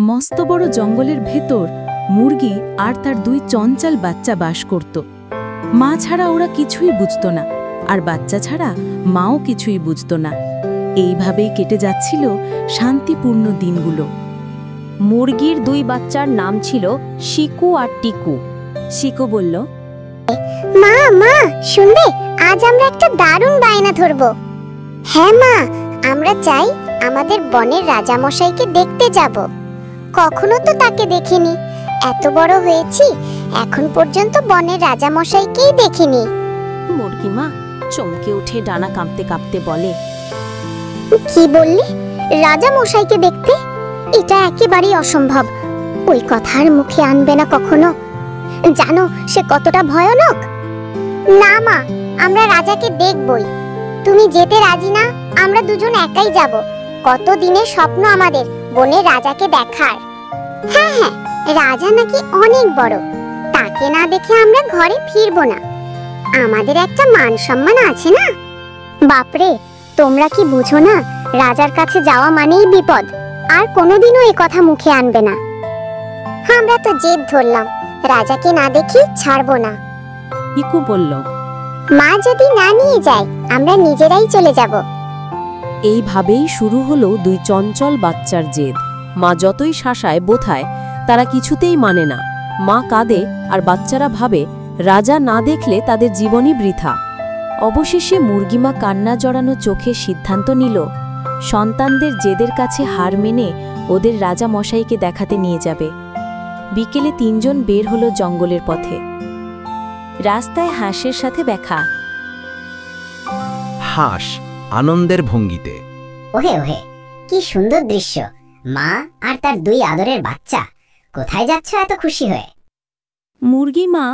মস্ত বড় জঙ্গলের ভেতর মুরগি আর তার দুই চঞ্চল বাচ্চা বাস করত। মা ছাড়া ওরা কিছুই বুঝত না, আর বাচ্চা ছাড়া মাও কিছুই বুঝত না। এইভাবেই কেটে যাচ্ছিল শান্তিপূর্ণ দিনগুলো। মুরগির দুই বাচ্চার নাম ছিল শিকু আর টিকু। শিকু বলল, মা মা শুনবে, আজ আমরা একটা দারুণ বায়না ধরব। হ্যাঁ মা, আমরা চাই আমাদের বনের রাজামশাইকে দেখতে যাব। কখনো তো তাকে দেখিনি, এত বড় হয়েছি এখন পর্যন্ত বনের রাজামশাইকেই দেখিনি। মুরগি মা চমকে উঠে ডানা কাঁপতে কাঁপতে বলে, কি বললি? রাজামশাইকে দেখতে? এটা একেবারেই অসম্ভব। ওই কথার মুখে আনবে না কখনো। জানো সে কতটা ভয়ানক? না মা, আমরা রাজাকে দেখবই। তুমি যেতে রাজি না? আমরা দুজন একাই যাব। কত দিনের স্বপ্ন আমাদের বনের রাজাকে দেখার। হ্যাঁ হ্যাঁ, রাজা নাকি অনেক বড়, তাকে না দেখে আমরা ঘরে ফিরবো না। আমাদের একটা মান সম্মান আছে না? বাপরে, তোমরা কি বুঝো না, রাজার কাছে যাওয়া মানেই বিপদ। আর কোনোদিনও এই কথা মুখে আনবে না। আমরা তো জেদ ধরলাম, রাজাকে না দেখি ছাড়বো না। টিকু বলল, মা যদি না নিয়ে যায় আমরা নিজেরাই চলে যাব। এইভাবেই শুরু হলো দুই চঞ্চল বাচ্চার জেদ। মা যতই শাসায় বোথায়, তারা কিছুতেই মানে না। মা কাঁদে আর বাচ্চারা ভাবে রাজা না দেখলে তাদের জীবনই বৃথা। অবশেষে মুরগিমা কান্না জড়ানো চোখে সিদ্ধান্ত নিল, সন্তানদের জেদের কাছে হার মেনে ওদের রাজা মশাইকে দেখাতে নিয়ে যাবে। বিকেলে তিনজন বের হলো জঙ্গলের পথে। রাস্তায় হাঁসের সাথে দেখা। হাঁস আনন্দের ভঙ্গিতে, ওহে ওহে, কি সুন্দর দৃশ্য! মা আর তার দুই আদরের বাচ্চা। কোথায় যাচ্ছ এত খুশি হয়ে? মুরগি মা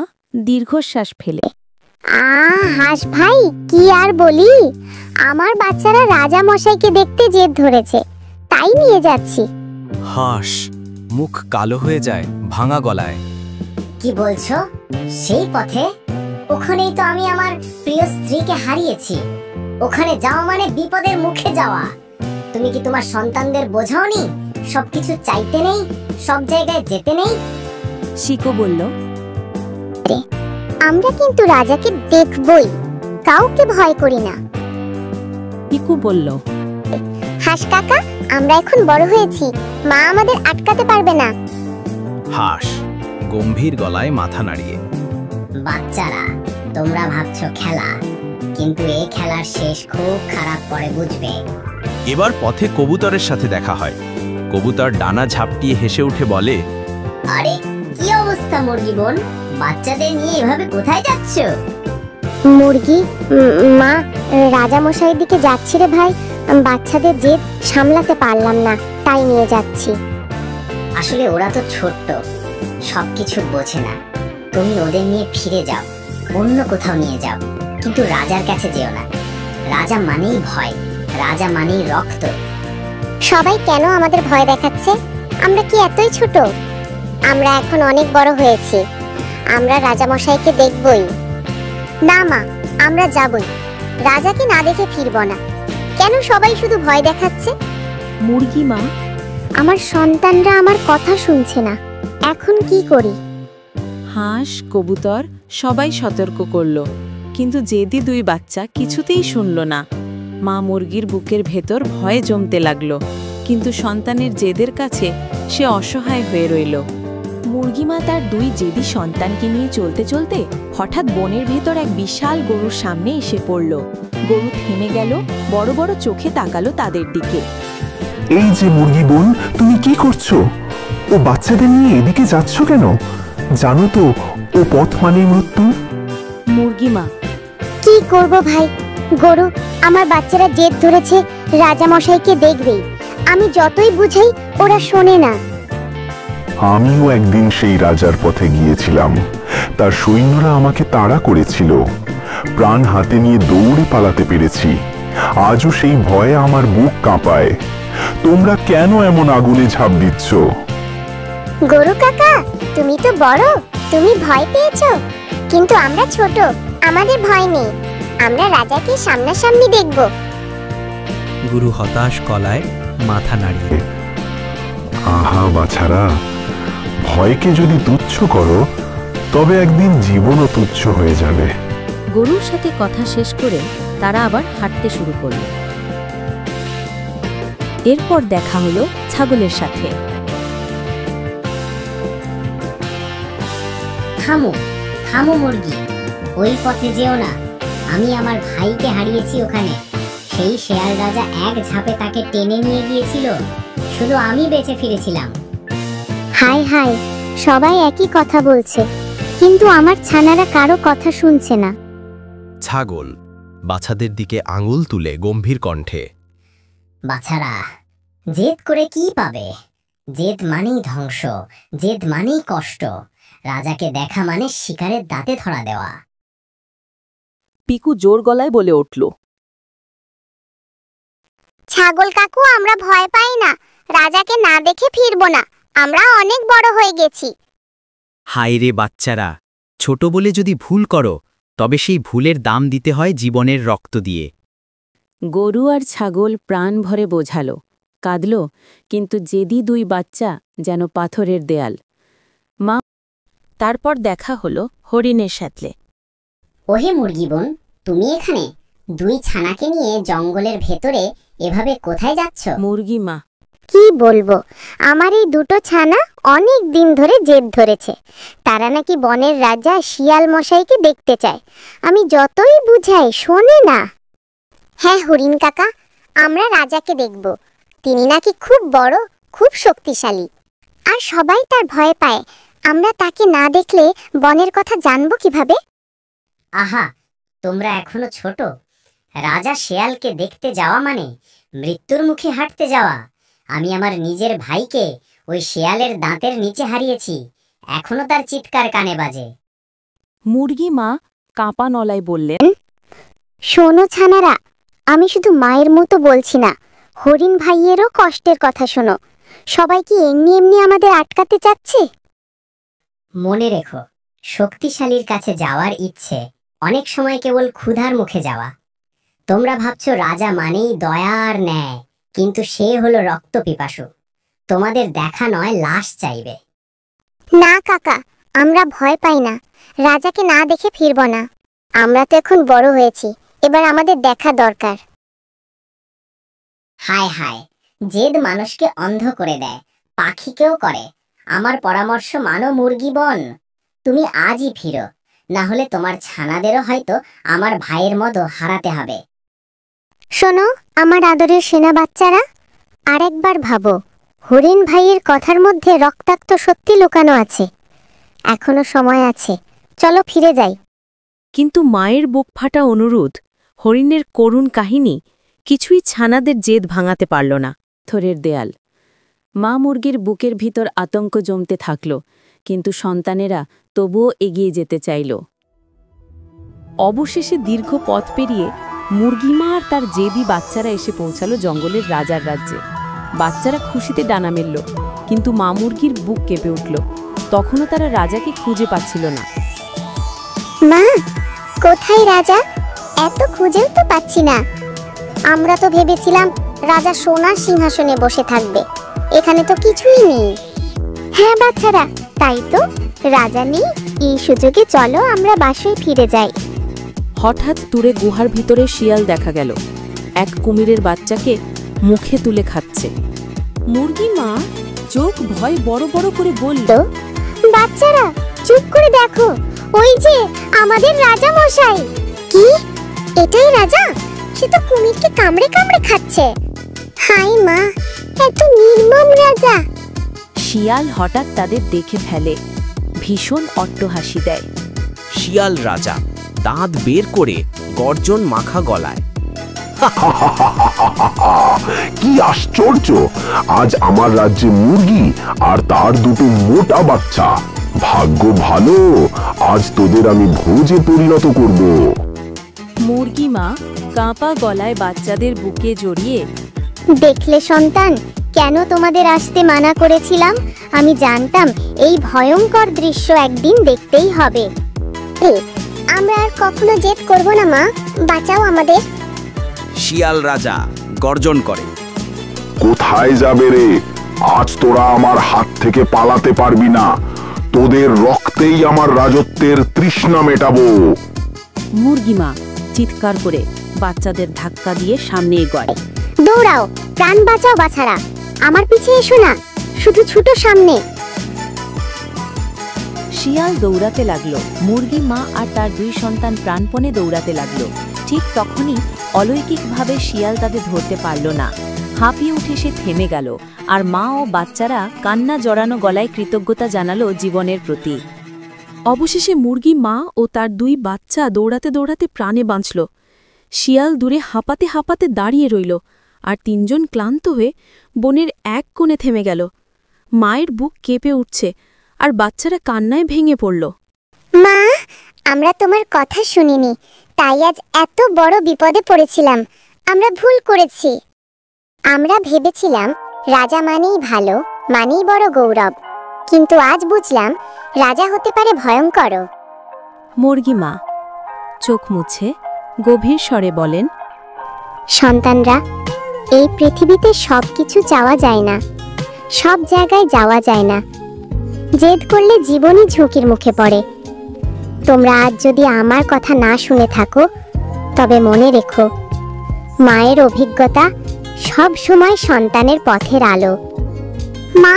দীর্ঘশ্বাস ফেলে, হাঁস ভাই, কি আর বলি, আমার বাচ্চারা রাজা মশাইকে দেখতে জেদ ধরেছে, তাই নিয়ে যাচ্ছি। হাঁস মুখ কালো হয়ে যায় ভাঙা গলায়। কি বলছো? সেই পথে? ওখানেই তো আমি আমার প্রিয় স্ত্রীকে হারিয়েছি। ওখানে যাওয়া মানে বিপদের মুখে যাওয়া। তুমি কি তোমার সন্তানদের বোঝাওনি? সবকিছু চাইতে নেই, সব জায়গায় যেতে নেই। শিকু বলল, আমরা কিন্তু রাজাকে দেখবই, কাউকে ভয় করি না। টিকু বলল, হাঁস কাকা, আমরা এখন বড় হয়েছি, মা আমাদের আটকাতে পারবে না। হাঁস গম্ভীর গলায় মাথা নাড়িয়ে, বাচ্চারা, তোমরা ভাবছো খেলা, কিন্তু এই খেলার শেষ খুব খারাপ পরে বুঝবে। এবার পথে কবুতরের সাথে দেখা হয়। কবুতর ডানা ঝাপটিয়ে হেসে উঠে বলে, আরে কি অবস্থা মুরগি বোন, বাচ্চাদের নিয়ে এভাবে কোথায় যাচ্ছ? মুরগি মা, রাজা মশাইয়ের দিকে যাচ্ছি রে ভাই। বাচ্চাদের জেদ সামলাতে পারলাম না, তাই নিয়ে যাচ্ছি। আসলে ওরা তো ছোট্ট, সবকিছু বোঝে না। তুমি ওদের নিয়ে ফিরে যাও, অন্য কোথাও নিয়ে যাও, কিন্তু রাজার কাছে যেও না। রাজা মানেই ভয়, রাজা মানেই রক্ত। সবাই কেন আমাদের ভয় দেখাচ্ছে? আমরা কি এতই ছোট? আমরা এখন অনেক বড় হয়েছি, আমরা রাজা মশাইকে দেখবই। না মা, আমরা যাবই, রাজাকে না দেখে ফিরব না। কেন সবাই শুধু ভয় দেখাচ্ছে? মুরগি মা, আমার সন্তানরা আমার কথা শুনছে না, এখন কি করি? হাঁস কবুতর সবাই সতর্ক করল, কিন্তু জেদি দুই বাচ্চা কিছুতেই শুনল না। মা মুরগির বুকের ভেতর ভয়ে জমতে লাগল, কিন্তু সন্তানের জেদের কাছে সে অসহায় হয়ে রইল। মুরগিমা তার দুই জেদি সন্তানকে নিয়ে চলতে চলতে হঠাৎ বনের ভেতর এক বিশাল গরুর সামনে এসে পড়ল। গরু থেমে গেল, বড় বড় চোখে তাকালো তাদের দিকে। এই যে মুরগি বোন, তুমি কি করছো? ও বাচ্চাদের নিয়ে এদিকে যাচ্ছ কেন? জানো তো ও পথ মানে মৃত্যু। মুরগিমা, কি করব ভাই, গরু, আমার বাচ্চারা জেদ ধরেছে, রাজা মশাইকে দেখবেই। আমি যতই বুঝাই ওরা শোনে না। আমিও একদিন সেই রাজার পথে গিয়েছিলাম, তার সৈন্যরা আমাকে তাড়া করেছিল। প্রাণ হাতে নিয়ে দৌড়ে পালাতে পেরেছি, আজও সেই ভয়ে আমার বুক কাঁপায়। তোমরা কেন এমন আগুনে ঝাঁপ দিচ্ছ? গরু কাকা, তুমি তো বড়, তুমি ভয় পেয়েছো, কিন্তু আমরা ছোট, আমাদের ভয় নেই। আমরা রাজাকে সামনাসামনি দেখব। গুরু হতাশ গলায় মাথা নাড়িয়ে, আহা বাছারা, ভয়কে যদি তুচ্ছ করো তবে একদিন জীবনও তুচ্ছ হয়ে যাবে। গরুর সাথে কথা শেষ করে তারা আবার হাঁটতে শুরু করল। এরপর দেখা হলো ছাগলের সাথে। থামো থামো মুরগি, ওই পথে যেও না। আমি আমার ভাইকে হারিয়েছি ওখানে। সেই শেয়াল রাজা এক ঝাপে তাকে টেনে নিয়ে গিয়েছিল, শুধু আমি বেঁচে ফিরেছিলাম। হাই হাই, সবাই একই কথা বলছে, কিন্তু আমার ছানারা কারো কথা শুনছে না। ছাগল বাছাদের দিকে আঙুল তুলে গম্ভীর কণ্ঠে, বাছারা, জেদ করে কি পাবে? জেদ মানেই ধ্বংস, জেদ মানেই কষ্ট। রাজাকে দেখা মানে শিকারের দাঁতে ধরা দেওয়া। পিকু জোর গলায় বলে উঠল, ছাগল কাকু, আমরা ভয় পাই না। রাজাকে না দেখে ফিরবো না, আমরা অনেক বড় হয়ে গেছি। হায় রে বাচ্চারা, ছোট বলে যদি ভুল করো তবে সেই ভুলের দাম দিতে হয় জীবনের রক্ত দিয়ে। গরু আর ছাগল প্রাণ ভরে বোঝালো, কাঁদল, কিন্তু জেদি দুই বাচ্চা যেন পাথরের দেয়াল। মা তারপর দেখা হলো হরিণের সাথে। ওহে মুরগি বোন, তুমি এখানে দুই ছানাকে নিয়ে জঙ্গলের ভেতরে এভাবে কোথায় যাচ্ছ? মুরগি মা, কি বলবো, আমার এই দুটো ছানা অনেক দিন ধরে জেদ ধরেছে। তারা নাকি বনের রাজা শিয়াল মশাইকে দেখতে চায়। আমি যতই বুঝাই শোনে না। হ্যাঁ হরিণ কাকা, আমরা রাজাকে দেখব। তিনি নাকি খুব বড়, খুব শক্তিশালী, আর সবাই তার ভয় পায়। আমরা তাকে না দেখলে বনের কথা জানবো কিভাবে? আহা, তোমরা এখনো ছোট। রাজা শেয়ালকে দেখতে যাওয়া মানে মৃত্যুর মুখে হাঁটতে যাওয়া। আমি আমার নিজের ভাইকে ওই শেয়ালের দাঁতের নিচে হারিয়েছি, এখনো তার চিৎকার কানে বাজে। মুরগি মা কাঁপা নলায় বললেন, শোনো ছানারা, আমি শুধু মায়ের মতো বলছি না, হরিণ ভাইয়েরও কষ্টের কথা শোনো। সবাই কি এমনি এমনি আমাদের আটকাতে চাচ্ছে? মনে রেখো, শক্তিশালীর কাছে যাওয়ার ইচ্ছে অনেক সময় কেবল ক্ষুধার মুখে যাওয়া। তোমরা ভাবছো রাজা মানেই দয়া আর ন্যায়, কিন্তু সে হলো রক্ত পিপাসু। তোমাদের দেখা নয়, লাশ চাইবে। না কাকা, আমরা ভয় পাই না। রাজাকে না দেখে ফিরব না। আমরা তো এখন বড় হয়েছি, এবার আমাদের দেখা দরকার। হায় হায়, জেদ মানুষকে অন্ধ করে দেয়, পাখিকেও করে। আমার পরামর্শ মানো মুরগি বোন, তুমি আজই ফিরো, না হলে তোমার ছানাদেরও হয়তো আমার ভাইয়ের মতো হারাতে হবে। শোনো আমার আদরের সেনা বাচ্চারা, আরেকবার ভাবো, হরিণ ভাইয়ের কথার মধ্যে রক্তাক্ত সত্যি লুকানো আছে। এখনো সময় আছে, চলো ফিরে যাই। কিন্তু মায়ের বুক ফাটা অনুরোধ, হরিণের করুণ কাহিনী কিছুই ছানাদের জেদ ভাঙাতে পারল না। থরের দেয়াল। মা মুরগির বুকের ভিতর আতঙ্ক জমতে থাকল, কিন্তু সন্তানেরা তবুও এগিয়ে যেতে চাইল। অবশেষে দীর্ঘ পথ পেরিয়ে মুরগিমা আর তার জেদি বাচ্চারা এসে পৌঁছালো জঙ্গলের রাজার রাজ্যে। বাচ্চারা খুশিতে ডানা মেলল, কিন্তু মা মুরগির বুক কেঁপে উঠল। তখনও তারা রাজাকে খুঁজে পাচ্ছিল না। মা, কোথায় রাজা? এত খুঁজেও তো পাচ্ছি না। আমরা তো ভেবেছিলাম রাজা সোনার সিংহাসনে বসে থাকবে, এখানে তো কিছুই নেই। হ্যাঁ বাচ্চারা, তাই তো, রাজা নেই। এই সুযোগে চলো আমরা বাসায় ফিরে যাই। হঠাৎ দূরে গুহার ভিতরে শিয়াল দেখা গেল, এক কুমিরের বাচ্চাকে মুখে তুলে খাচ্ছে। মুরগি মা চোখ ভয় বড় বড় করে বলল, বাচ্চারা চুপ করে দেখো, ওই যে আমাদের রাজা মশাই। কি, এটাই রাজা? সে তো কুমিরকে কামড়ে কামড়ে খাচ্ছে। হাই মা, এত নির্মম রাজা। শিয়াল হঠাৎ তাদের দেখে ফেলে, ভীষণ অট্টহাসি দেয়। শিয়াল রাজা দাঁত বের করে গর্জন মাখা গলায়, কি আশ্চর্য! আজ আমার রাজ্যে মুরগি আর তার দুটো মোটা বাচ্চা। ভাগ্য ভালো, আজ তোদের আমি ভোজে পরিণত করব। মুরগি মা কাঁপা গলায় বাচ্চাদের বুকে জড়িয়ে, দেখলে সন্তান, কেন তোমাদের আসতে মানা করেছিলাম? আমি জানতাম এই ভয়ঙ্কর দৃশ্য একদিন দেখতেই হবে। আমরা আর কখনো জেদ করব না মা, বাঁচাও আমাদের। শিয়াল রাজা গর্জন করে, কোথায় যাবে রে? আজ তোরা আমার হাত থেকে পালাতে পারবি না। তোদের রক্তেই আমার রাজত্বের তৃষ্ণা মেটাবো। মুরগি মা চিৎকার করে বাচ্চাদের ধাক্কা দিয়ে সামনে এগোয়। দৌড়াও, প্রাণ বাঁচাও বাছারা, আমার পিছে এসো না, শুধু ছুটো সামনে। শিয়াল দৌড়াতে লাগলো, মুরগি মা আর তার 2 সন্তান প্রাণপণে দৌড়াতে লাগলো। ঠিক তখনই অলৌকিকভাবে শিয়াল তাদের ধরতে পারল না। হাঁপিয়ে উঠে সে থেমে গেল, আর মা ও বাচ্চারা কান্না জড়ানো গলায় কৃতজ্ঞতা জানালো জীবনের প্রতি। অবশেষে মুরগি মা ও তার 2 বাচ্চা দৌড়াতে দৌড়াতে প্রাণে বাঁচল। শিয়াল দূরে হাঁপাতে হাঁপাতে দাঁড়িয়ে রইল, আর 3 জন ক্লান্ত হয়ে বনের এক কোণে থেমে গেল। মায়ের বুক কেঁপে উঠছে, আর বাচ্চারা কান্নায় ভেঙে পড়ল। মা, আমরা তোমার কথা শুনিনি, তাই আজ এত বড় বিপদে পড়েছিলাম। আমরা ভুল করেছি। আমরা ভেবেছিলাম রাজা মানেই ভালো, মানেই বড় গৌরব, কিন্তু আজ বুঝলাম রাজা হতে পারে ভয়ঙ্কর। মুরগি মা চোখ মুছে গভীর স্বরে বলেন, সন্তানরা, এই পৃথিবীতে সবকিছু চাওয়া যায় না, সব জায়গায় যাওয়া যায় না। জেদ করলে জীবনই ঝুঁকির মুখে পড়ে। তোমরা আজ যদি আমার কথা না শুনে থাকো, তবে মনে রেখো, মায়ের অভিজ্ঞতা সব সময় সন্তানের পথের আলো। মা,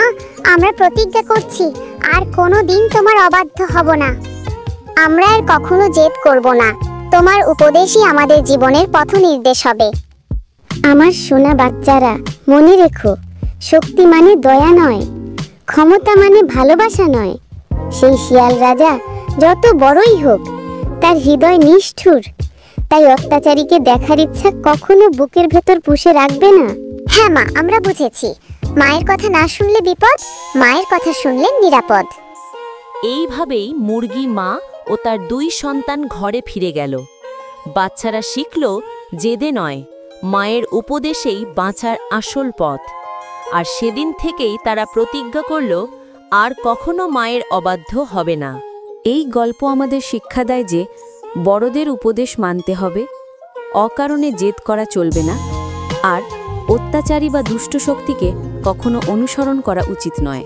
আমরা প্রতিজ্ঞা করছি আর কোনো দিন তোমার অবাধ্য হব না। আমরা আর কখনো জেদ করব না। তোমার উপদেশই আমাদের জীবনের পথ নির্দেশ হবে। আমার সোনা বাচ্চারা, মনে রেখো, শক্তি মানে দয়া নয়, ক্ষমতা মানে ভালোবাসা নয়। সেই শিয়াল রাজা যত বড়ই হোক, তার হৃদয় নিষ্ঠুর, তাই অত্যাচারীকে দেখার ইচ্ছা কখনো বুকের ভেতর পুষে রাখবে না। হ্যাঁ মা, আমরা বুঝেছি। মায়ের কথা না শুনলে বিপদ, মায়ের কথা শুনলে নিরাপদ। এইভাবেই মুরগি মা ও তার 2 সন্তান ঘরে ফিরে গেল। বাচ্চারা শিখল জেদে নয়, মায়ের উপদেশেই বাঁচার আসল পথ। আর সেদিন থেকেই তারা প্রতিজ্ঞা করল আর কখনো মায়ের অবাধ্য হবে না। এই গল্প আমাদের শিক্ষা দেয় যে বড়দের উপদেশ মানতে হবে, অকারণে জেদ করা চলবে না, আর অত্যাচারী বা দুষ্ট শক্তিকে কখনো অনুসরণ করা উচিত নয়।